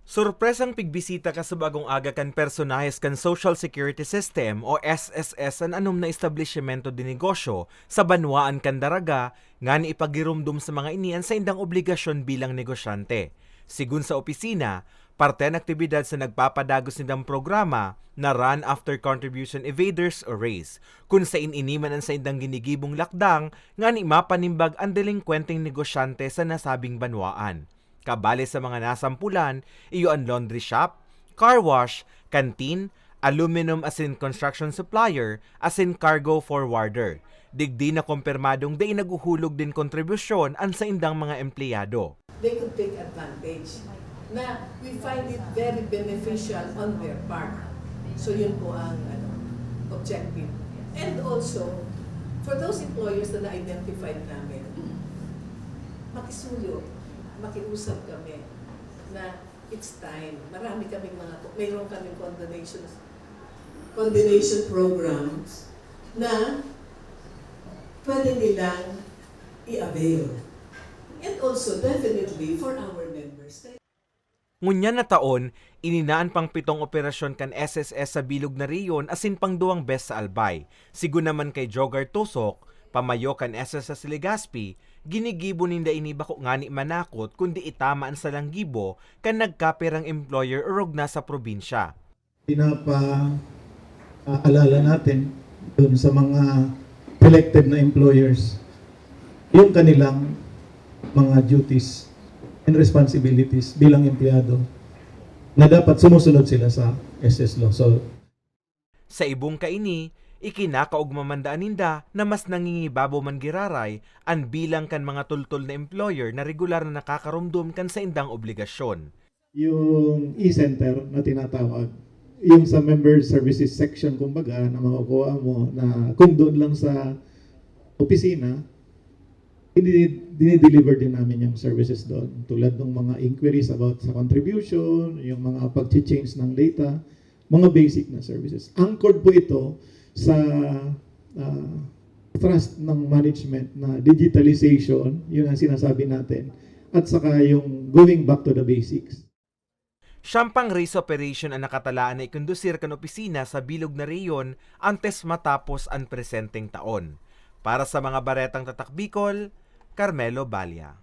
Sorpresang pigbisita ka sa bagong aga kan personahes kan Social Security System o SSS an anom na establishmento di negosyo sa banwaan kan daraga nga ni ipagirumdum sa mga inian sa indang obligasyon bilang negosyante. Sigun sa opisina, parte ang aktibidad sa nagpapadagos nindang programa na Run After Contribution Evaders o RACE, kung sa ininiman ang sa indang ginigibong lakdang nga ni mapanimbag ang delinkwenteng negosyante sa nasabing banwaan. Kabali sa mga nasampulan, iyo ang laundry shop, car wash, canteen, aluminum as in construction supplier, as in cargo forwarder. Digdi na kumpirmadong di naguhulog din kontribusyon ang sa indang mga empleyado. They could take advantage na we find it very beneficial on their part. So yun po ang objective. And also, for those employers na na-identified namin, makisuyo, makiusap kami na it's time. Marami kaming mayroon kaming condemnation programs na pwede nilang i-avail. And also, definitely, for our members. Ngunyan na taon, ininaan pang 7 operasyon kan SSS sa bilog na riyon asin pang 2 bes sa Albay. Sigun naman kay Jogar Tusok, pamayo kan SSS Legazpi, ginigibo ninda inibako nga ni manakot kundi itamaan sa langgibo kan nagkapirang employer urog na sa probinsya. Pinapaalala natin dun sa mga elected na employers yung kanilang mga duties and responsibilities bilang empleyado na dapat sumusunod sila sa SS Law. So, sa ibong kaini, ikinakaugmamandaan ninda na mas nangingibabaw man giraray ang bilang kan mga tultol na employer na regular na nakakarumdum kan sa indang obligasyon. yung e-center na tinatawag, yung sa member services section kumbaga na makukuha mo na kung doon lang sa opisina, dinideliver din namin yung services doon. Tulad ng mga inquiries about sa contribution, yung mga pag-change ng data, mga basic na services. Anchored po ito sa trust ng management na digitalization, yun ang sinasabi natin, at saka yung going back to the basics. Siyang race operation ang nakatalaan na ikondusir kan opisina sa bilog na riyon antes matapos ang presenteng taon. Para sa mga baretang tatak Bicol, Carmelo Balya.